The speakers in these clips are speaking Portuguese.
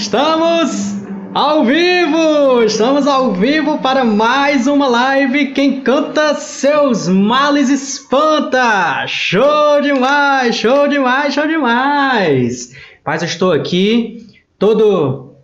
Estamos ao vivo! Estamos ao vivo para mais uma live. Quem canta seus males espanta! Show demais, show demais, show demais! Mas eu estou aqui todo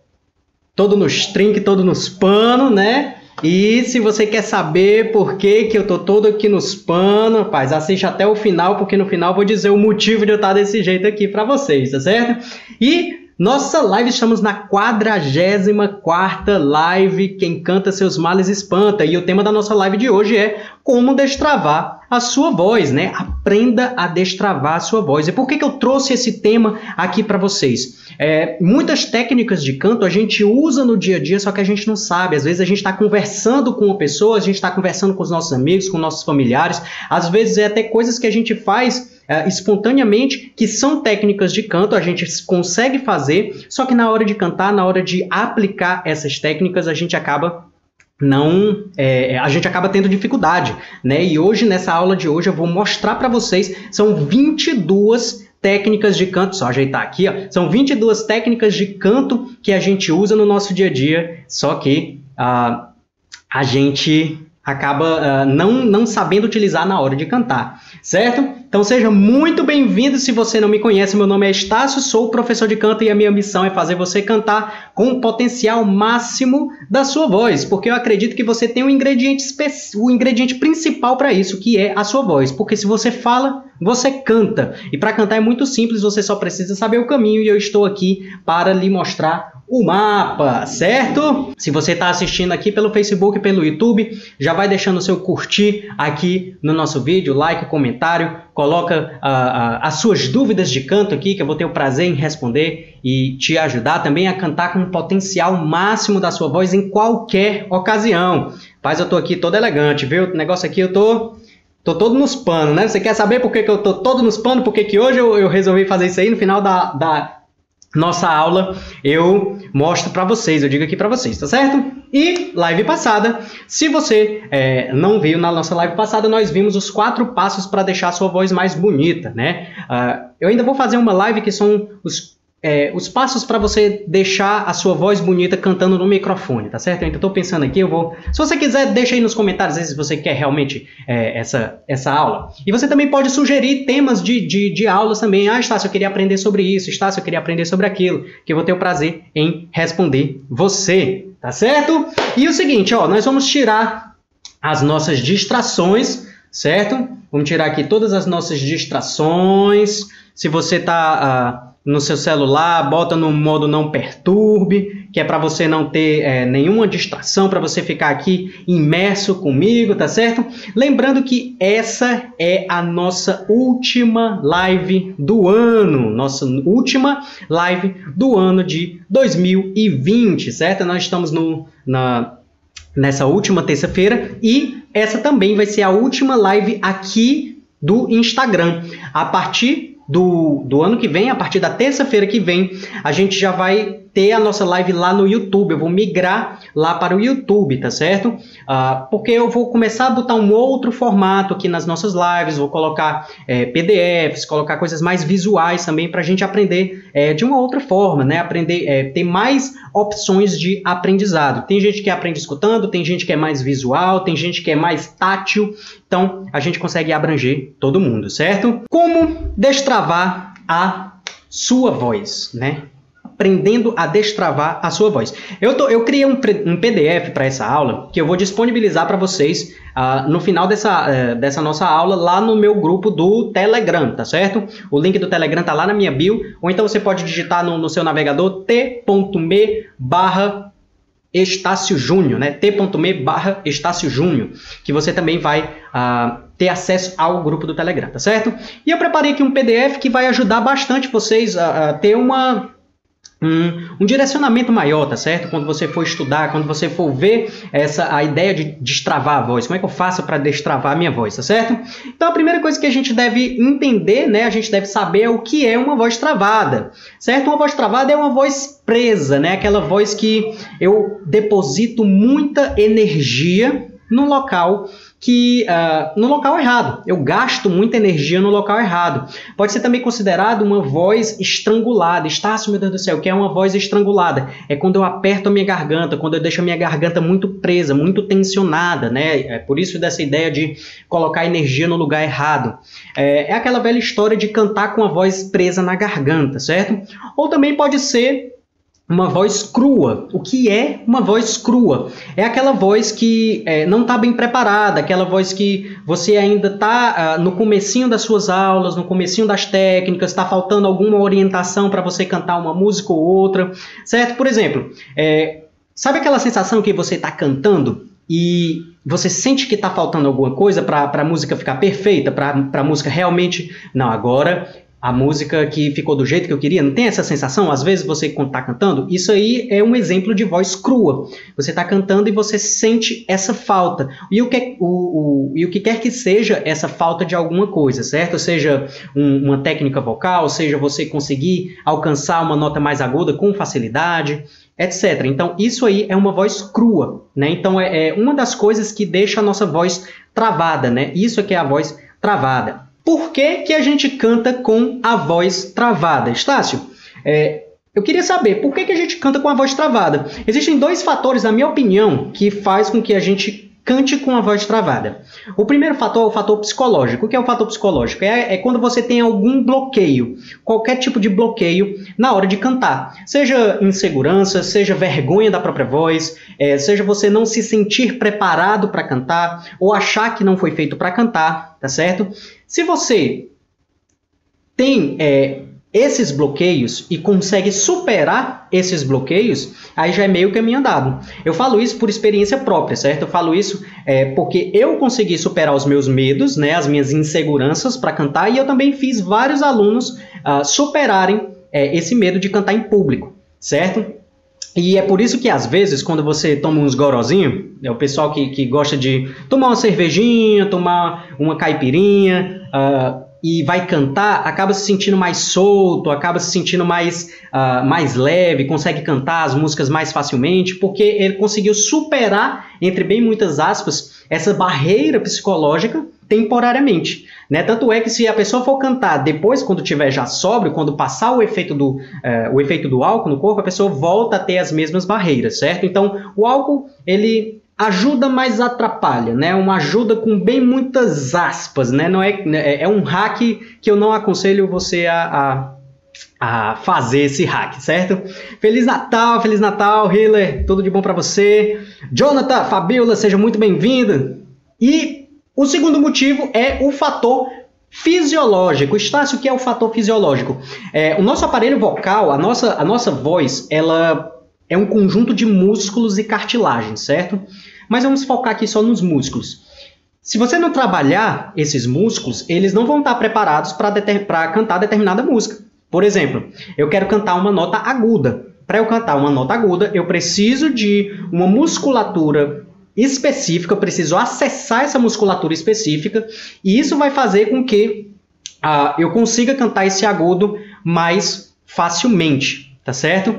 nos trinques, todo nos panos, né? E se você quer saber por que eu tô todo aqui nos panos, rapaz, assiste até o final, porque no final eu vou dizer o motivo de eu estar desse jeito aqui para vocês, tá certo? E nossa live, estamos na 44ª live, quem canta seus males espanta. E o tema da nossa live de hoje é como destravar a sua voz, né? Aprenda a destravar a sua voz. E por que eu trouxe esse tema aqui para vocês? Muitas técnicas de canto a gente usa no dia a dia, só que a gente não sabe. Às vezes a gente está conversando com uma pessoa, a gente está conversando com os nossos amigos, com nossos familiares. Às vezes é até coisas que a gente faz espontaneamente, que são técnicas de canto, a gente consegue fazer, só que na hora de cantar, na hora de aplicar essas técnicas, a gente acaba tendo dificuldade, né? E hoje, nessa aula de hoje, eu vou mostrar para vocês, são 22 técnicas de canto, só ajeitar aqui, ó, são 22 técnicas de canto que a gente usa no nosso dia a dia, só que a gente acaba não sabendo utilizar na hora de cantar, certo? Então seja muito bem-vindo. Se você não me conhece, meu nome é Estácio, sou professor de canto e a minha missão é fazer você cantar com o potencial máximo da sua voz, porque eu acredito que você tem o ingrediente principal para isso, que é a sua voz, porque se você fala, você canta, e para cantar é muito simples, você só precisa saber o caminho e eu estou aqui para lhe mostrar o mapa, certo? Se você está assistindo aqui pelo Facebook, pelo YouTube, já vai deixando o seu curtir aqui no nosso vídeo, like, comentário, coloca as suas dúvidas de canto aqui, que eu vou ter o prazer em responder e te ajudar também a cantar com o potencial máximo da sua voz em qualquer ocasião. Mas eu tô aqui todo elegante, viu? O negócio aqui eu tô todo nos panos, né? Você quer saber por que eu tô todo nos panos? Por que hoje eu resolvi fazer isso aí no final da nossa aula, eu mostro para vocês, eu digo aqui para vocês, tá certo? E live passada, se você não viu na nossa live passada, nós vimos os 4 passos para deixar a sua voz mais bonita, né? Eu ainda vou fazer uma live que são os passos para você deixar a sua voz bonita cantando no microfone, tá certo? Eu ainda estou pensando aqui, se você quiser, deixa aí nos comentários se você quer realmente essa aula. E você também pode sugerir temas de aulas também. Ah, Estácio, eu queria aprender sobre isso. Estácio, eu queria aprender sobre aquilo. Que eu vou ter o prazer em responder você, tá certo? E o seguinte, ó, nós vamos tirar as nossas distrações, certo? Vamos tirar aqui todas as nossas distrações. Se você está no seu celular, bota no modo não perturbe, que é para você não ter nenhuma distração, para você ficar aqui imerso comigo, tá certo? Lembrando que essa é a nossa última live do ano, de 2020, certo? Nós estamos nessa última terça-feira e essa também vai ser a última live aqui do Instagram. A partir do ano que vem, a partir da terça-feira que vem, a gente já vai ter a nossa live lá no YouTube. Eu vou migrar lá para o YouTube, tá certo? Porque eu vou começar a botar um outro formato aqui nas nossas lives, vou colocar PDFs, colocar coisas mais visuais também para a gente aprender de uma outra forma, né? Ter mais opções de aprendizado. Tem gente que aprende escutando, tem gente que é mais visual, tem gente que é mais tátil, então a gente consegue abranger todo mundo, certo? Como destravar a sua voz, né? Aprendendo a destravar a sua voz. Eu criei um PDF para essa aula que eu vou disponibilizar para vocês no final dessa nossa aula lá no meu grupo do Telegram, tá certo? O link do Telegram tá lá na minha bio, ou então você pode digitar no seu navegador t.me/Estácio Júnior, né? t.me/Estácio Júnior, que você também vai ter acesso ao grupo do Telegram, tá certo? E eu preparei aqui um PDF que vai ajudar bastante vocês a ter um direcionamento maior, tá certo? Quando você for estudar, quando você for ver a ideia de destravar a voz, como é que eu faço para destravar a minha voz, tá certo? Então a primeira coisa que a gente deve entender, né, a gente deve saber é o que é uma voz travada, certo? Uma voz travada é uma voz presa, né? Aquela voz que eu deposito muita energia no local no local errado. Eu gasto muita energia no local errado. Pode ser também considerado uma voz estrangulada. Estácio, meu Deus do céu, o que é uma voz estrangulada? É quando eu aperto a minha garganta, quando eu deixo a minha garganta muito presa, muito tensionada, né? É por isso dessa ideia de colocar energia no lugar errado. É aquela velha história de cantar com a voz presa na garganta, certo? Ou também pode ser uma voz crua. O que é uma voz crua? É aquela voz que não está bem preparada, aquela voz que você ainda está no comecinho das suas aulas, no comecinho das técnicas, está faltando alguma orientação para você cantar uma música ou outra, certo? Por exemplo, sabe aquela sensação que você está cantando e você sente que está faltando alguma coisa para a música ficar perfeita, para a música realmente... Não, agora... a música que ficou do jeito que eu queria, não tem essa sensação? Às vezes você, quando está cantando, isso aí é um exemplo de voz crua. Você está cantando e você sente essa falta. E o que quer que seja essa falta de alguma coisa, certo? Seja uma técnica vocal, seja você conseguir alcançar uma nota mais aguda com facilidade, etc. Então, isso aí é uma voz crua, né? Então, é uma das coisas que deixa a nossa voz travada, né? Isso aqui é a voz travada. Por que que a gente canta com a voz travada? Estácio, eu queria saber, por que que a gente canta com a voz travada? Existem dois fatores, na minha opinião, que faz com que a gente cante com a voz travada. O primeiro fator é o fator psicológico. O que é o fator psicológico? É quando você tem algum bloqueio, qualquer tipo de bloqueio na hora de cantar. Seja insegurança, seja vergonha da própria voz, seja você não se sentir preparado para cantar, ou achar que não foi feito para cantar, tá certo? Se você tem esses bloqueios e consegue superar esses bloqueios, aí já é meio caminho andado. Eu falo isso por experiência própria, certo? Eu falo isso porque eu consegui superar os meus medos, né, as minhas inseguranças para cantar, e eu também fiz vários alunos superarem esse medo de cantar em público, certo? E é por isso que, às vezes, quando você toma uns gorozinhos, é o pessoal que gosta de tomar uma cervejinha, tomar uma caipirinha, e vai cantar, acaba se sentindo mais solto, acaba se sentindo mais leve, consegue cantar as músicas mais facilmente, porque ele conseguiu superar, entre bem muitas aspas, essa barreira psicológica temporariamente, né? Tanto é que se a pessoa for cantar depois, quando tiver já sóbrio, quando passar o efeito do álcool no corpo, a pessoa volta a ter as mesmas barreiras, certo? Então, o álcool, ele ajuda, mas atrapalha, né? Uma ajuda com bem muitas aspas, né? Não é um hack que eu não aconselho você a fazer esse hack, certo? Feliz Natal, Hiller, tudo de bom para você. Jonathan, Fabiola, seja muito bem-vindo. E o segundo motivo é o fator fisiológico. Estácio, o que é o fator fisiológico? O nosso aparelho vocal, a nossa voz, ela é um conjunto de músculos e cartilagens, certo? Mas vamos focar aqui só nos músculos. Se você não trabalhar esses músculos, eles não vão estar preparados para cantar determinada música. Por exemplo, eu quero cantar uma nota aguda. Para eu cantar uma nota aguda, eu preciso de uma musculatura específica, eu preciso acessar essa musculatura específica, e isso vai fazer com que eu consiga cantar esse agudo mais facilmente. Tá certo?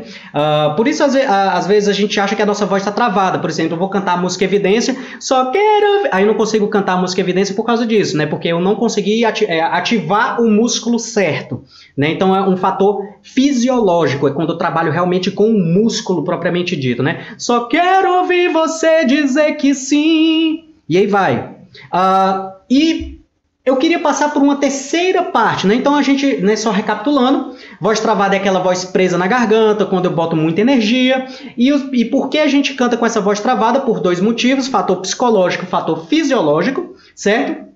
Por isso, às vezes, a gente acha que a nossa voz está travada. Por exemplo, eu vou cantar a música Evidência, só quero... Aí eu não consigo cantar a música Evidência por causa disso, né? Porque eu não consegui ativar o músculo certo, né? Então, é um fator fisiológico, é quando eu trabalho realmente com o músculo propriamente dito, né? Só quero ouvir você dizer que sim. E aí vai. E eu queria passar por uma terceira parte, né? Então, a gente, né, só recapitulando, voz travada é aquela voz presa na garganta, quando eu boto muita energia. E por que a gente canta com essa voz travada? Por dois motivos, fator psicológico, fator fisiológico, certo?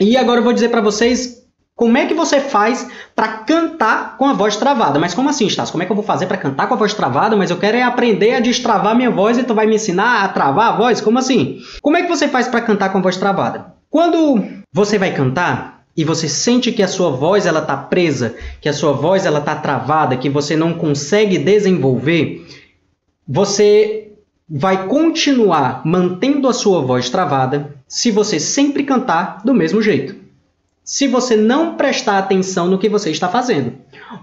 E agora eu vou dizer para vocês como é que você faz para cantar com a voz travada. Mas como assim, Stas? Como é que eu vou fazer para cantar com a voz travada? Mas eu quero aprender a destravar minha voz e tu vai me ensinar a travar a voz? Como assim? Como é que você faz para cantar com a voz travada? Quando você vai cantar e você sente que a sua voz ela está presa, que a sua voz ela está travada, que você não consegue desenvolver, você vai continuar mantendo a sua voz travada se você sempre cantar do mesmo jeito. Se você não prestar atenção no que você está fazendo.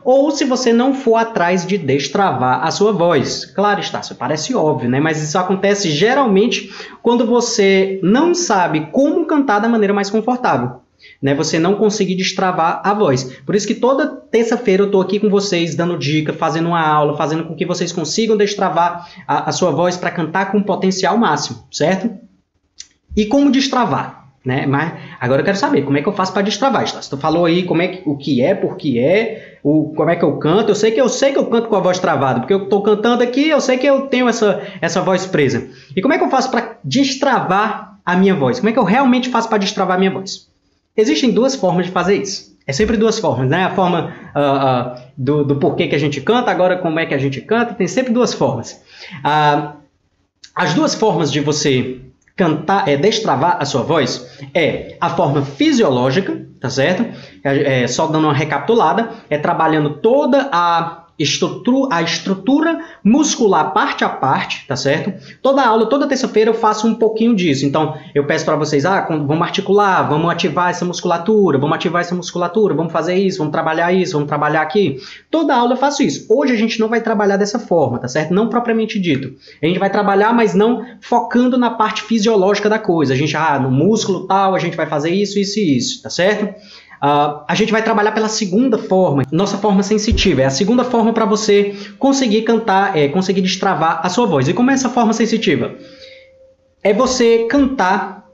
ou se você não for atrás de destravar a sua voz. Claro, Estácio, parece óbvio, né? Mas isso acontece geralmente quando você não sabe como cantar da maneira mais confortável, né? Você não conseguir destravar a voz. Por isso que toda terça-feira eu estou aqui com vocês, dando dica, fazendo uma aula, fazendo com que vocês consigam destravar a sua voz para cantar com potencial máximo, certo? E como destravar? Né? Mas agora eu quero saber como é que eu faço para destravar. Tu falou aí como é o que é, por que é, como é que eu canto. Eu sei que eu canto com a voz travada, porque eu estou cantando aqui, eu sei que eu tenho essa voz presa. E como é que eu faço para destravar a minha voz? Como é que eu realmente faço para destravar a minha voz? Existem duas formas de fazer isso. É sempre duas formas, né? A forma do porquê que a gente canta, agora como é que a gente canta, tem sempre duas formas. As duas formas de você cantar, destravar a sua voz, é a forma fisiológica, tá certo? Só dando uma recapitulada, trabalhando toda a estrutura muscular parte a parte, tá certo? Toda aula, toda terça-feira eu faço um pouquinho disso. Então, eu peço para vocês, vamos articular, vamos ativar essa musculatura, vamos fazer isso, vamos trabalhar aqui. Toda aula eu faço isso. Hoje a gente não vai trabalhar dessa forma, tá certo? Não propriamente dito. A gente vai trabalhar, mas não focando na parte fisiológica da coisa. A gente, no músculo tal, a gente vai fazer isso, isso e isso, tá certo? A gente vai trabalhar pela segunda forma, nossa forma sensitiva. É a segunda forma para você conseguir cantar, conseguir destravar a sua voz. E como é essa forma sensitiva? É você cantar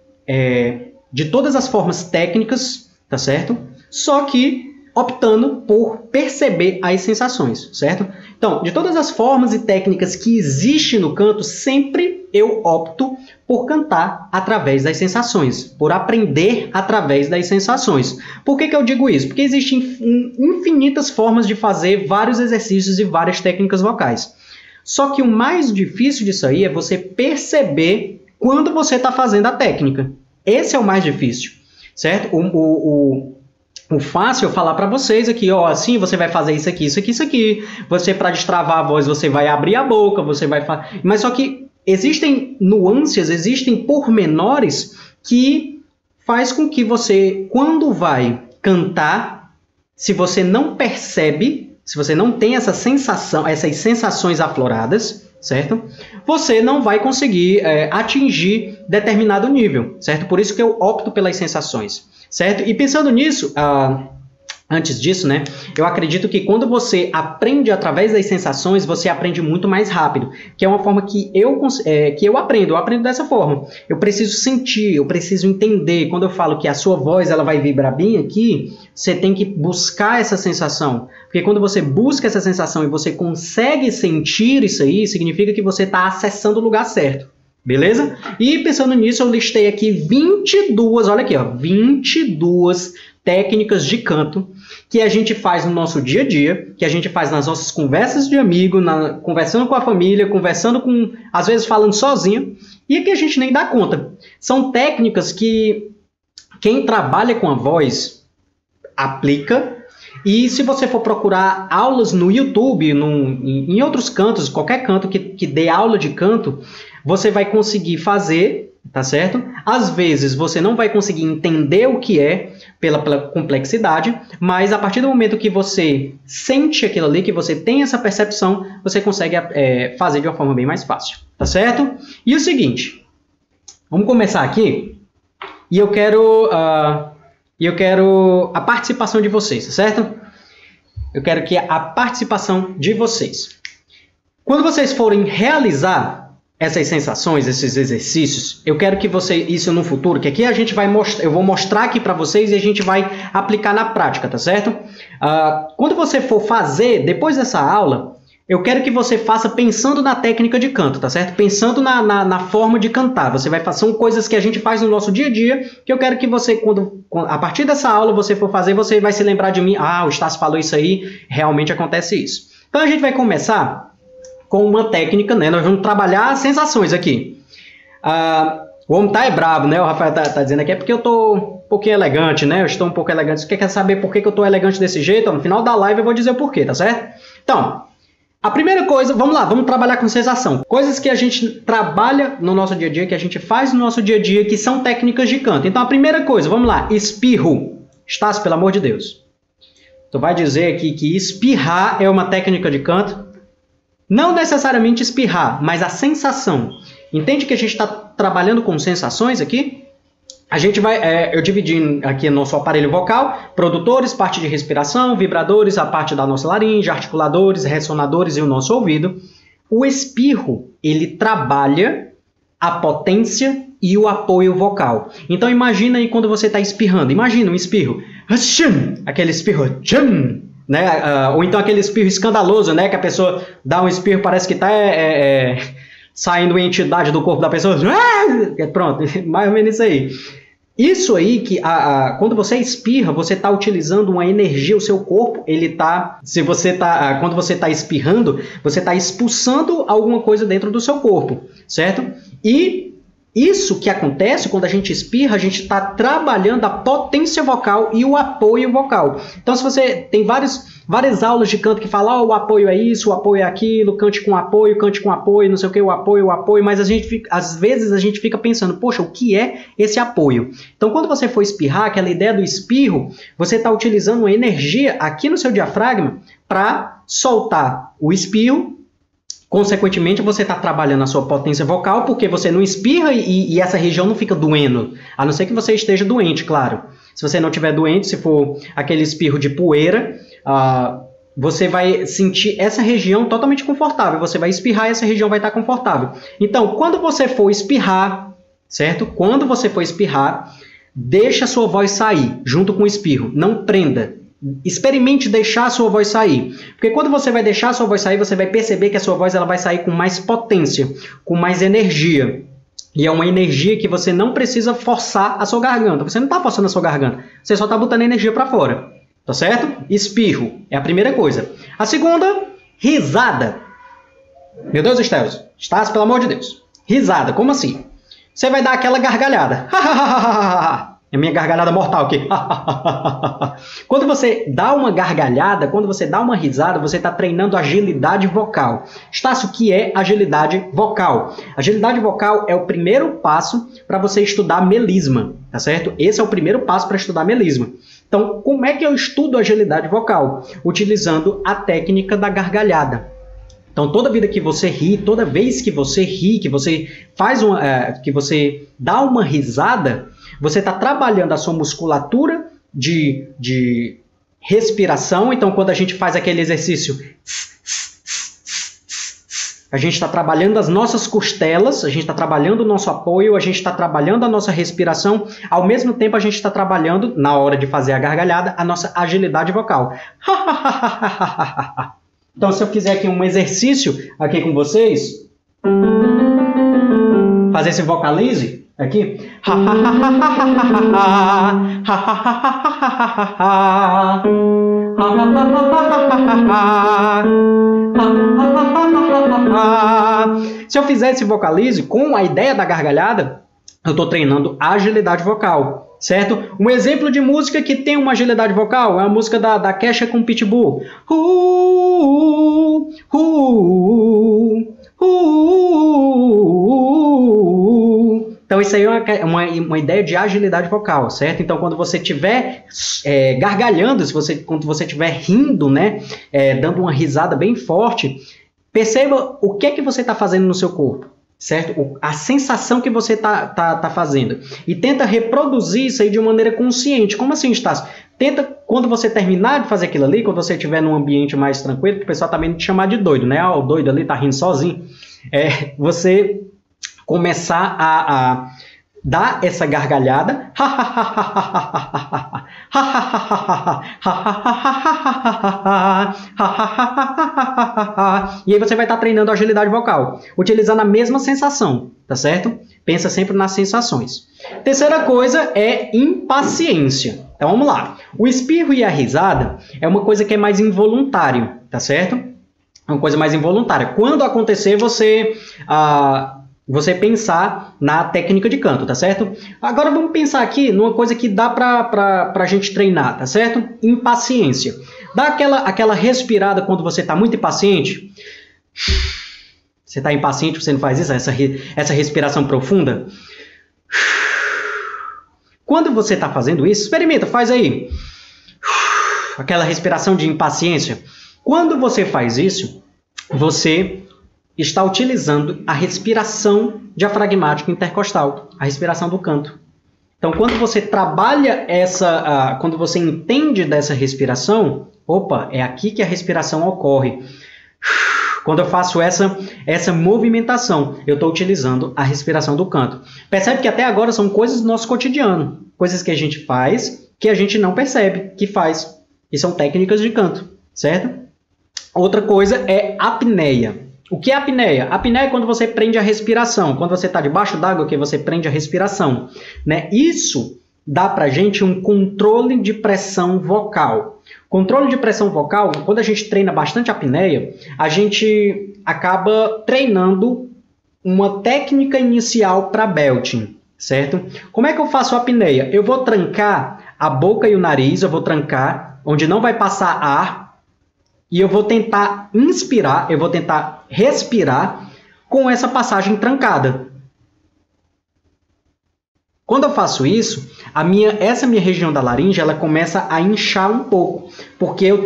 de todas as formas técnicas, tá certo? Só que optando por perceber as sensações, certo? Então, de todas as formas e técnicas que existem no canto, sempre eu opto por cantar através das sensações, por aprender através das sensações. Por que eu digo isso? Porque existem infinitas formas de fazer vários exercícios e várias técnicas vocais. Só que o mais difícil disso aí é você perceber quando você está fazendo a técnica. Esse é o mais difícil, certo? O fácil é eu falar para vocês aqui, assim você vai fazer isso aqui, isso aqui, isso aqui. Você, para destravar a voz, você vai abrir a boca, mas só que existem nuances, existem pormenores que faz com que você, quando vai cantar, se você não percebe, se você não tem essa sensação, essas sensações afloradas, certo? Você não vai conseguir atingir determinado nível, certo? Por isso que eu opto pelas sensações, certo? E pensando nisso, antes disso, né, eu acredito que quando você aprende através das sensações, você aprende muito mais rápido, que é uma forma que eu aprendo dessa forma. Eu preciso sentir, eu preciso entender. Quando eu falo que a sua voz ela vai vibrar bem aqui, você tem que buscar essa sensação, porque quando você busca essa sensação e você consegue sentir isso aí, significa que você está acessando o lugar certo. Beleza? E pensando nisso, eu listei aqui 22, olha aqui, 22 técnicas de canto que a gente faz no nosso dia a dia, que a gente faz nas nossas conversas de amigo, conversando com a família, conversando com, às vezes falando sozinho, e que a gente nem dá conta. São técnicas que quem trabalha com a voz aplica, e se você for procurar aulas no YouTube, em outros cantos, qualquer canto que dê aula de canto, você vai conseguir fazer, tá certo? Às vezes você não vai conseguir entender o que é pela complexidade, mas a partir do momento que você sente aquilo ali, que você tem essa percepção, você consegue fazer de uma forma bem mais fácil, tá certo? E o seguinte, vamos começar aqui, e eu quero a participação de vocês, tá certo? Eu quero que a participação de vocês. Quando vocês forem realizar essas sensações, esses exercícios, eu quero que isso no futuro, que aqui a gente vai mostrar, eu vou mostrar aqui para vocês e a gente vai aplicar na prática, tá certo? Quando você for fazer, depois dessa aula, eu quero que você faça pensando na técnica de canto, tá certo? Pensando na forma de cantar. Você vai fazer, são coisas que a gente faz no nosso dia a dia, que eu quero que você, a partir dessa aula, você for fazer, você vai se lembrar de mim. O Estácio falou isso aí, realmente acontece isso. Então a gente vai começar com uma técnica, né? Nós vamos trabalhar as sensações aqui. O homem é brabo, né? O Rafael tá dizendo aqui, é porque eu tô um pouquinho elegante, né? Eu estou um pouco elegante. Você quer saber por que eu tô elegante desse jeito? No final da live eu vou dizer o porquê, tá certo? Então, a primeira coisa, vamos lá, vamos trabalhar com sensação. Coisas que a gente trabalha no nosso dia a dia, que a gente faz no nosso dia a dia, que são técnicas de canto. Então, a primeira coisa, vamos lá, espirro. Estácio, pelo amor de Deus. Tu vai dizer aqui que espirrar é uma técnica de canto? Não necessariamente espirrar, mas a sensação. Entende que a gente está trabalhando com sensações aqui? A gente vai, eu dividi aqui nosso aparelho vocal, produtores, parte de respiração, vibradores, a parte da nossa laringe, articuladores, ressonadores e o nosso ouvido. O espirro, ele trabalha a potência e o apoio vocal. Então imagina aí quando você está espirrando, imagina um espirro, aquele espirro, né? Ou então aquele espirro escandaloso, né? Que a pessoa dá um espirro, parece que está saindo uma entidade do corpo da pessoa. Pronto, mais ou menos isso aí. Isso aí, que quando você espirra, você está utilizando uma energia, o seu corpo, ele está, quando você está espirrando, você está expulsando alguma coisa dentro do seu corpo, certo? E isso que acontece quando a gente espirra, a gente está trabalhando a potência vocal e o apoio vocal. Então, se você tem várias aulas de canto que falam, o apoio é isso, o apoio é aquilo, cante com apoio, não sei o que, o apoio, mas às vezes a gente fica pensando, poxa, o que é esse apoio? Então, quando você for espirrar, aquela ideia do espirro, você está utilizando uma energia aqui no seu diafragma para soltar o espirro. Consequentemente, você está trabalhando a sua potência vocal, porque você não espirra e essa região não fica doendo, a não ser que você esteja doente, claro. Se você não estiver doente, se for aquele espirro de poeira, você vai sentir essa região totalmente confortável. Você vai espirrar e essa região vai estar confortável. Então, quando você for espirrar, certo? Quando você for espirrar, deixa a sua voz sair junto com o espirro. Não prenda. Experimente deixar a sua voz sair. Porque quando você vai deixar a sua voz sair, você vai perceber que a sua voz ela vai sair com mais potência, com mais energia. E é uma energia que você não precisa forçar a sua garganta. Você não está forçando a sua garganta. Você só está botando energia para fora. Tá certo? Espirro é a primeira coisa. A segunda, risada. Meu Deus, Estévio. Estás, pelo amor de Deus. Risada, como assim? Você vai dar aquela gargalhada. É minha gargalhada mortal aqui. Quando você dá uma gargalhada, quando você dá uma risada, você está treinando agilidade vocal. Estácio, o que é agilidade vocal? Agilidade vocal é o primeiro passo para você estudar melisma, tá certo? Esse é o primeiro passo para estudar melisma. Então, como é que eu estudo agilidade vocal? Utilizando a técnica da gargalhada. Então, toda vez que você ri, que você faz que você dá uma risada, você está trabalhando a sua musculatura de respiração. Então, quando a gente faz aquele exercício, a gente está trabalhando as nossas costelas, a gente está trabalhando o nosso apoio, a gente está trabalhando a nossa respiração. Ao mesmo tempo, a gente está trabalhando, na hora de fazer a gargalhada, a nossa agilidade vocal. Então, se eu fizer aqui um exercício aqui com vocês, fazer esse vocalize aqui. Se eu fizer esse vocalize com a ideia da gargalhada, eu estou treinando agilidade vocal. Certo? Um exemplo de música que tem uma agilidade vocal é a música da Kesha com Pitbull. Então isso aí é uma ideia de agilidade vocal, certo? Então quando você estiver gargalhando, quando você estiver rindo, né, dando uma risada bem forte, perceba o que é que você está fazendo no seu corpo. Certo? A sensação que você tá fazendo. E tenta reproduzir isso aí de uma maneira consciente. Como assim, Estácio? Tenta, quando você terminar de fazer aquilo ali, quando você estiver num ambiente mais tranquilo, que o pessoal também te chamar de doido, né? O doido ali tá rindo sozinho. Você começar a dar essa gargalhada. E aí você vai estar treinando a agilidade vocal, utilizando a mesma sensação, tá certo? Pensa sempre nas sensações. Terceira coisa é impaciência. Então vamos lá. O espirro e a risada é uma coisa que é mais involuntário, tá certo? É uma coisa mais involuntária. Quando acontecer, você pensar na técnica de canto, tá certo? Agora vamos pensar aqui numa coisa que dá pra gente treinar, tá certo? Impaciência. Dá aquela respirada quando você está muito impaciente. Você está impaciente, você não faz isso? Essa respiração profunda. Quando você está fazendo isso, experimenta, faz aí. aquela respiração de impaciência. Quando você faz isso, você está utilizando a respiração diafragmática intercostal, a respiração do canto. Então, quando você trabalha quando você entende dessa respiração, opa, é aqui que a respiração ocorre. Quando eu faço essa movimentação, eu estou utilizando a respiração do canto. Percebe que até agora são coisas do nosso cotidiano, coisas que a gente faz, que a gente não percebe que faz. E são técnicas de canto, certo? Outra coisa é apneia. O que é apneia? Apneia é quando você prende a respiração. Quando você está debaixo d'água, que você prende a respiração. Né? Isso dá para a gente um controle de pressão vocal. Controle de pressão vocal, quando a gente treina bastante apneia, a gente acaba treinando uma técnica inicial para belting, certo? Como é que eu faço a apneia? Eu vou trancar a boca e o nariz, eu vou trancar, onde não vai passar ar, e eu vou tentar inspirar, eu vou tentar respirar com essa passagem trancada. Quando eu faço isso, essa minha região da laringe ela começa a inchar um pouco, porque eu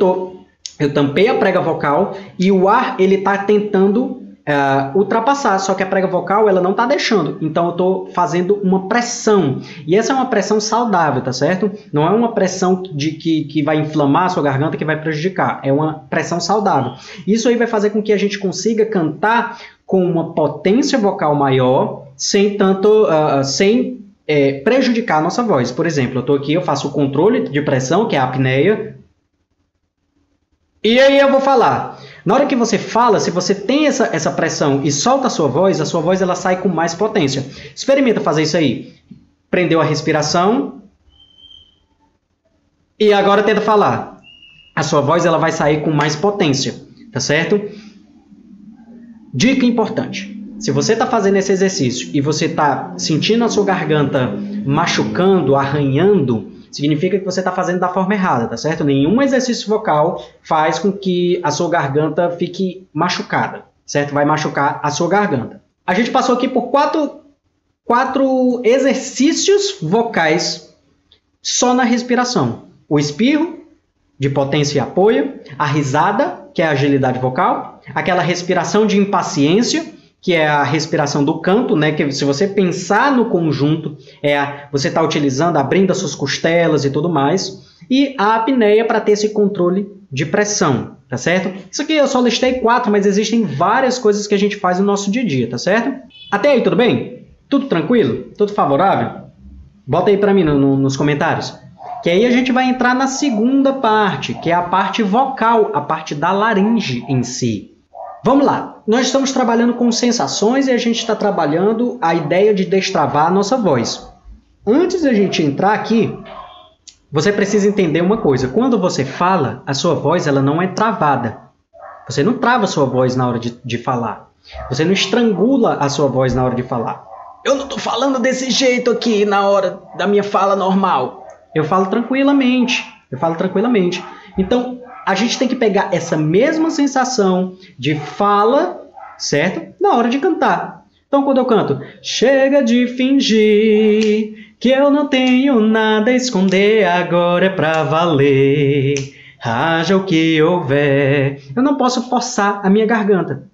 tampei a prega vocal e o ar ele está tentando ultrapassar, só que a prega vocal ela não está deixando, então eu estou fazendo uma pressão, e essa é uma pressão saudável, tá certo? Não é uma pressão que vai inflamar a sua garganta, que vai prejudicar, é uma pressão saudável. Isso aí vai fazer com que a gente consiga cantar com uma potência vocal maior, sem prejudicar a nossa voz. Por exemplo, eu estou aqui, eu faço o controle de pressão, que é a apneia, e aí eu vou falar. Na hora que você fala, se você tem essa pressão e solta a sua voz ela sai com mais potência. Experimenta fazer isso aí. Prendeu a respiração. E agora tenta falar. A sua voz ela vai sair com mais potência. Tá certo? Dica importante. Se você está fazendo esse exercício e você está sentindo a sua garganta machucando, arranhando, significa que você está fazendo da forma errada, tá certo? Nenhum exercício vocal faz com que a sua garganta fique machucada, certo? Vai machucar a sua garganta. A gente passou aqui por quatro exercícios vocais só na respiração. O espirro, de potência e apoio, a risada, que é a agilidade vocal, aquela respiração de impaciência, que é a respiração do canto, né? Que se você pensar no conjunto, você está utilizando, abrindo as suas costelas e tudo mais, e a apneia para ter esse controle de pressão, tá certo? Isso aqui eu só listei 4, mas existem várias coisas que a gente faz no nosso dia a dia, tá certo? Até aí, tudo bem? Tudo tranquilo? Tudo favorável? Bota aí para mim nos comentários. Que aí a gente vai entrar na segunda parte, que é a parte vocal, a parte da laringe em si. Vamos lá, nós estamos trabalhando com sensações e a gente está trabalhando a ideia de destravar a nossa voz. Antes da gente entrar aqui, você precisa entender uma coisa. Quando você fala, a sua voz ela não é travada. Você não trava a sua voz na hora de falar. Você não estrangula a sua voz na hora de falar. Eu não estou falando desse jeito aqui na hora da minha fala normal. Eu falo tranquilamente. Então, a gente tem que pegar essa mesma sensação de fala, certo? Na hora de cantar. Então, quando eu canto, chega de fingir que eu não tenho nada a esconder, agora é pra valer, haja o que houver. Eu não posso forçar a minha garganta,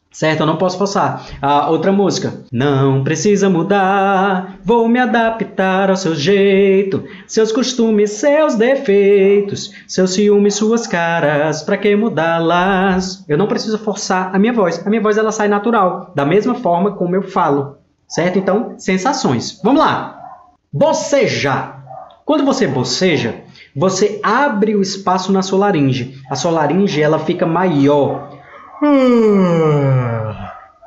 certo? Eu não posso forçar. Outra música. Não precisa mudar, vou me adaptar ao seu jeito, seus costumes, seus defeitos, seus ciúmes, suas caras, pra que mudá-las? Eu não preciso forçar a minha voz. A minha voz ela sai natural, da mesma forma como eu falo, certo? Então, sensações. Vamos lá. Bocejar. Quando você boceja, você abre o espaço na sua laringe. A sua laringe ela fica maior.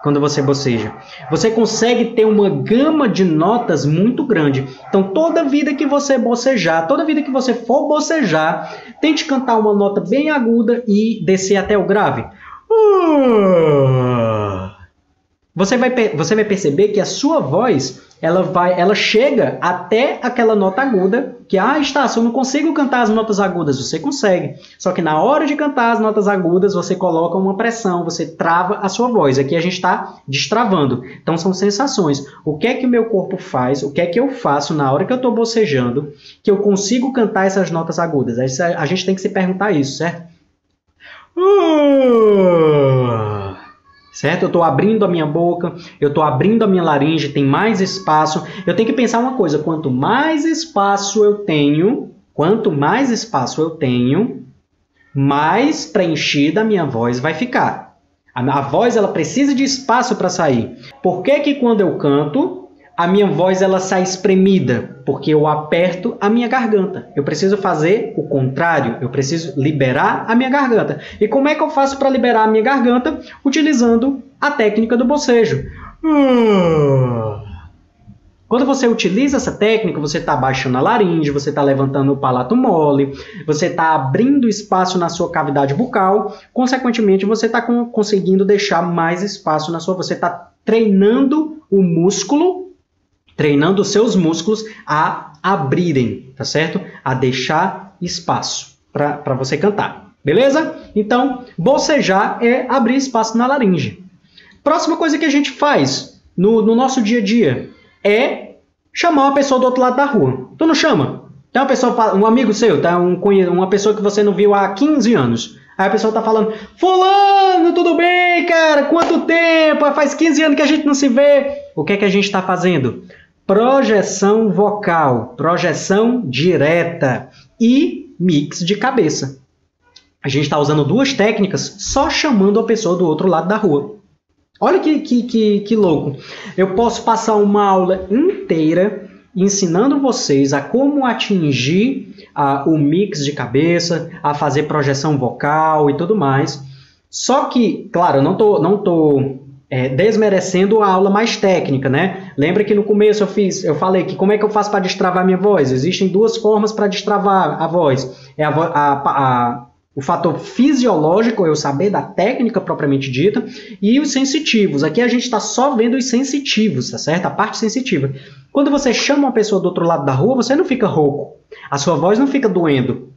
Quando você boceja, você consegue ter uma gama de notas muito grande. Então, toda vida que você bocejar, toda vida que você for bocejar, tente cantar uma nota bem aguda e descer até o grave. Você vai perceber que a sua voz ela chega até aquela nota aguda que, Estácio, eu não consigo cantar as notas agudas. Você consegue. Só que na hora de cantar as notas agudas, você coloca uma pressão, você trava a sua voz. Aqui a gente está destravando. Então são sensações. O que é que o meu corpo faz? O que é que eu faço na hora que eu estou bocejando que eu consigo cantar essas notas agudas? A gente tem que se perguntar isso, certo? Certo? Eu estou abrindo a minha boca, eu estou abrindo a minha laringe, tem mais espaço. Eu tenho que pensar uma coisa, quanto mais espaço eu tenho, mais preenchida a minha voz vai ficar. A voz ela precisa de espaço para sair. Por que que quando eu canto, a minha voz ela sai espremida? Porque eu aperto a minha garganta. Eu preciso fazer o contrário, eu preciso liberar a minha garganta. E como é que eu faço para liberar a minha garganta? Utilizando a técnica do bocejo. Quando você utiliza essa técnica, você está abaixando a laringe, você está levantando o palato mole, você está abrindo espaço na sua cavidade bucal, consequentemente você está conseguindo deixar mais espaço na sua... Você está treinando o músculo, treinando os seus músculos a abrirem, tá certo? A deixar espaço para você cantar, beleza? Então, bocejar é abrir espaço na laringe. Próxima coisa que a gente faz no nosso dia a dia é chamar uma pessoa do outro lado da rua. Tu não chama? Tem uma pessoa, um amigo seu, tá? Uma pessoa que você não viu há 15 anos. Aí a pessoa tá falando, fulano, tudo bem, cara? Quanto tempo? Faz 15 anos que a gente não se vê. O que é que a gente está fazendo? Projeção vocal, projeção direta e mix de cabeça. A gente está usando duas técnicas só chamando a pessoa do outro lado da rua. Olha que louco. Eu posso passar uma aula inteira ensinando vocês a como atingir o mix de cabeça, a fazer projeção vocal e tudo mais. Só que, claro, eu não tô desmerecendo a aula mais técnica, né? Lembra que no começo eu falei que como é que eu faço para destravar minha voz? Existem duas formas para destravar a voz. É o fator fisiológico, eu saber da técnica propriamente dita, e os sensitivos. Aqui a gente está só vendo os sensitivos, tá certo? A parte sensitiva. Quando você chama uma pessoa do outro lado da rua, você não fica rouco. A sua voz não fica doendo.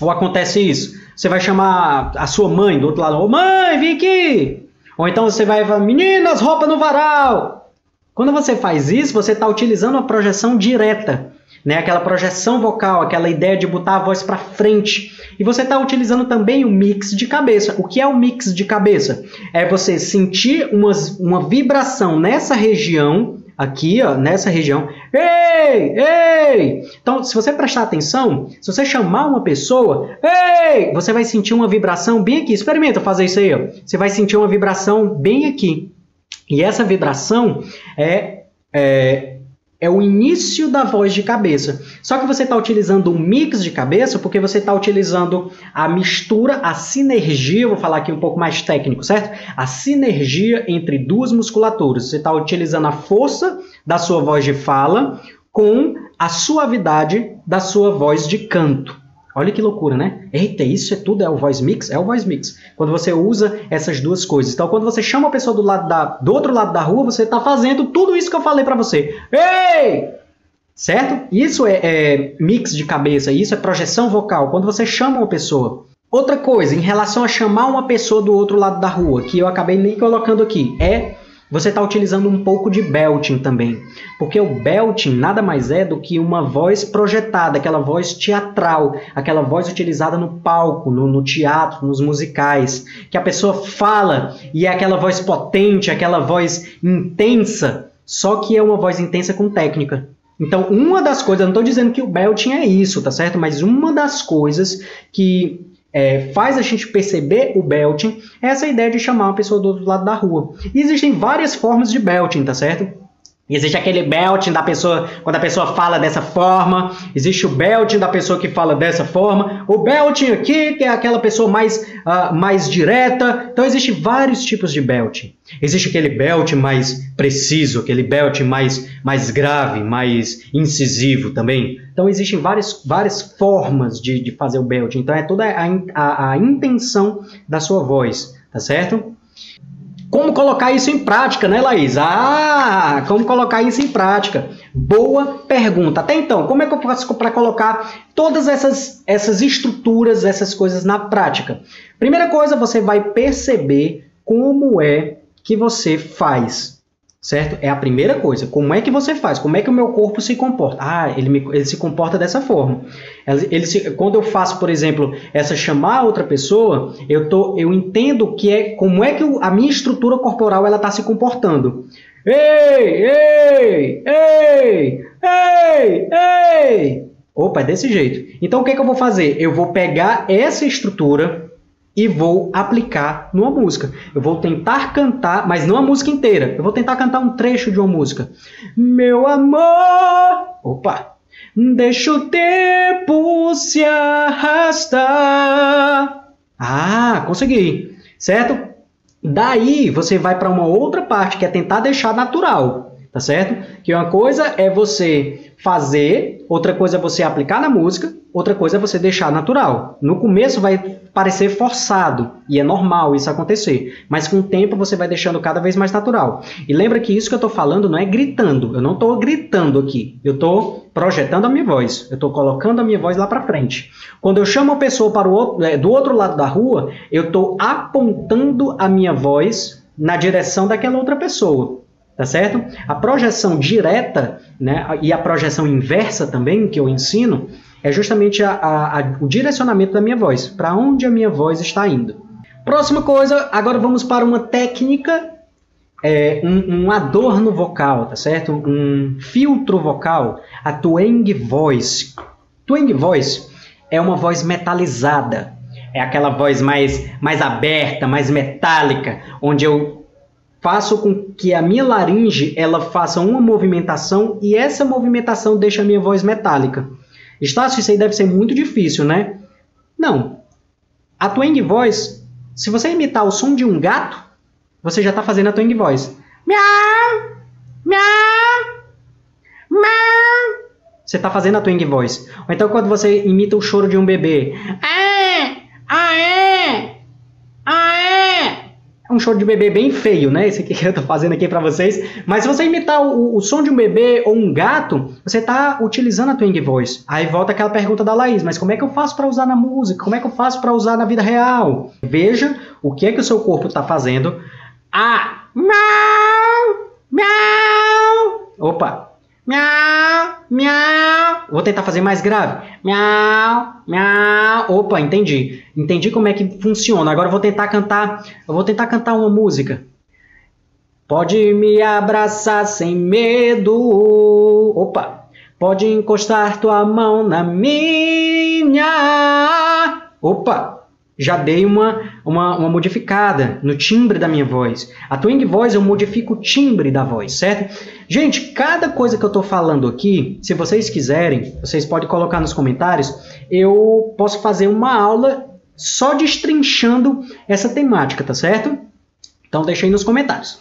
Ou acontece isso. Você vai chamar a sua mãe do outro lado. Ô mãe, vem aqui! Ou então você vai falar, meninas, roupa no varal! Quando você faz isso, você está utilizando a projeção direta, né? Aquela projeção vocal, aquela ideia de botar a voz para frente. E você está utilizando também o mix de cabeça. O que é o mix de cabeça? É você sentir uma vibração nessa região, aqui, ó, nessa região. Ei! Ei! Então, se você prestar atenção, se você chamar uma pessoa, ei! Você vai sentir uma vibração bem aqui. Experimenta fazer isso aí, ó. Você vai sentir uma vibração bem aqui. E essa vibração é o início da voz de cabeça. Só que você está utilizando um mix de cabeça porque você está utilizando a mistura, a sinergia, vou falar aqui um pouco mais técnico, certo? A sinergia entre duas musculaturas. Você está utilizando a força da sua voz de fala com a suavidade da sua voz de canto. Olha que loucura, né? Eita, isso é tudo, é o voice mix? É o voice mix. Quando você usa essas duas coisas. Então, quando você chama a pessoa do outro lado da rua, você está fazendo tudo isso que eu falei para você. Ei! Certo? Isso é mix de cabeça, isso é projeção vocal. Quando você chama uma pessoa. Outra coisa, em relação a chamar uma pessoa do outro lado da rua, que eu acabei nem colocando aqui, você está utilizando um pouco de belting também. Porque o belting nada mais é do que uma voz projetada, aquela voz teatral, aquela voz utilizada no palco, no teatro, nos musicais, que a pessoa fala e é aquela voz potente, aquela voz intensa, só que é uma voz intensa com técnica. Então, uma das coisas, eu não estou dizendo que o belting é isso, tá certo? Mas uma das coisas que faz a gente perceber o belting é essa ideia de chamar uma pessoa do outro lado da rua. E existem várias formas de belting, tá certo? Existe aquele belting da pessoa, quando a pessoa fala dessa forma. Existe o belting da pessoa que fala dessa forma. O belting aqui, que é aquela pessoa mais direta. Então, existem vários tipos de belting. Existe aquele belting mais preciso, aquele belting mais grave, mais incisivo também. Então, existem várias formas de fazer o belting. Então, é toda a intenção da sua voz, tá certo? Como colocar isso em prática, né, Laís? Ah, como colocar isso em prática? Boa pergunta. Até então, como é que eu faço para colocar todas essas estruturas, essas coisas na prática? Primeira coisa, você vai perceber como é que você faz, certo? É a primeira coisa. Como é que você faz? Como é que o meu corpo se comporta? Ah, ele se comporta dessa forma. Quando eu faço, por exemplo, chamar outra pessoa, eu entendo que como é que a minha estrutura corporal ela está se comportando. Ei, ei, ei, ei, ei. Opa, é desse jeito. Então, o que é que eu vou fazer? Eu vou pegar essa estrutura e vou aplicar numa música. Eu vou tentar cantar, mas não a música inteira. Eu vou tentar cantar um trecho de uma música. Meu amor, opa, deixa o tempo se arrastar. Ah, consegui, certo? Daí você vai para uma outra parte, que é tentar deixar natural, tá certo? Que uma coisa é você fazer, outra coisa é você aplicar na música, outra coisa é você deixar natural. No começo vai parecer forçado, e é normal isso acontecer, mas com o tempo você vai deixando cada vez mais natural. E lembra que isso que eu estou falando não é gritando, eu não estou gritando aqui, eu estou projetando a minha voz, eu estou colocando a minha voz lá para frente. Quando eu chamo a pessoa para do outro lado da rua, eu estou apontando a minha voz na direção daquela outra pessoa. Tá certo? A projeção direta, né, e a projeção inversa também, que eu ensino, é justamente o direcionamento da minha voz, para onde a minha voz está indo. Próxima coisa, agora vamos para uma técnica, um adorno vocal, tá certo? Um filtro vocal, a twang voice. Twang voice é uma voz metalizada, é aquela voz mais aberta, mais metálica, onde eu faço com que a minha laringe ela faça uma movimentação e essa movimentação deixa a minha voz metálica. Estácio, isso aí deve ser muito difícil, né? Não. A twang voice, se você imitar o som de um gato, você já está fazendo a twang voice. Miau, miau, miau. Você está fazendo a twang voice. Ou então quando você imita o choro de um bebê. É um choro de bebê bem feio, né? Esse aqui que eu tô fazendo aqui para vocês. Mas se você imitar o som de um bebê ou um gato, você tá utilizando a twang voice. Aí volta aquela pergunta da Laís, mas como é que eu faço para usar na música? Como é que eu faço para usar na vida real? Veja o que é que o seu corpo tá fazendo. Miau, miau. Opa. Miau, miau. Vou tentar fazer mais grave. Miau, miau. Opa, entendi. Entendi como é que funciona. Agora eu vou tentar cantar uma música. Pode me abraçar sem medo. Opa. Pode encostar tua mão na minha. Opa. Já dei uma modificada no timbre da minha voz. A twang voice eu modifico o timbre da voz, certo? Gente, cada coisa que eu estou falando aqui, se vocês quiserem, vocês podem colocar nos comentários, eu posso fazer uma aula só destrinchando essa temática, tá certo? Então deixa aí nos comentários.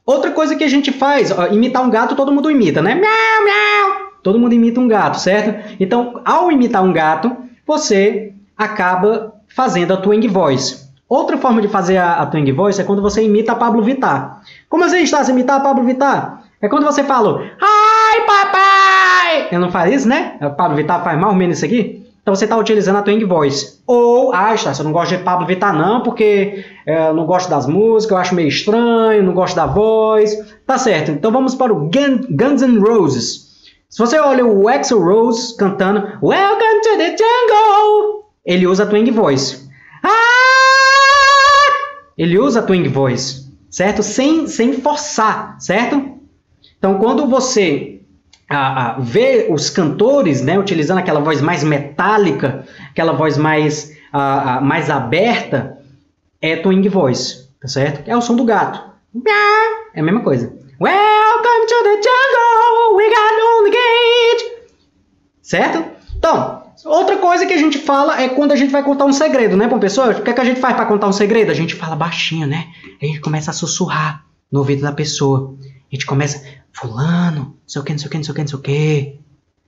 Outra coisa que a gente faz, imitar um gato todo mundo imita, né? Miau, miau. Todo mundo imita um gato, certo? Então, ao imitar um gato, você acaba fazendo a twang voice. Outra forma de fazer a twang voice é quando você imita a Pablo Vittar. Como assim está se imitar a Pablo Vittar? É quando você fala, ai papai! Eu não faço isso, né? A Pablo Vittar faz mais ou menos isso aqui. Então você está utilizando a twang voice. Ou, eu não gosto de Pablo Vittar não, porque eu não gosto das músicas, eu acho meio estranho, não gosto da voz. Tá certo, então vamos para o Guns N' Roses. Se você olha o Axl Rose cantando Welcome to the Jungle, ele usa a twang voice. Ele usa a twang voice, certo? Sem forçar, certo? Então, quando você vê os cantores, né, utilizando aquela voz mais metálica, aquela voz mais aberta, é twang voice, tá certo? É o som do gato. É a mesma coisa. Welcome to the jungle, we got on the gate. Certo? Então, outra coisa que a gente fala é quando a gente vai contar um segredo, né, professor? O que é que a gente faz para contar um segredo? A gente fala baixinho, né? A gente começa a sussurrar no ouvido da pessoa. A gente começa, fulano, não sei o que, não sei o que, não sei o que, não sei o que.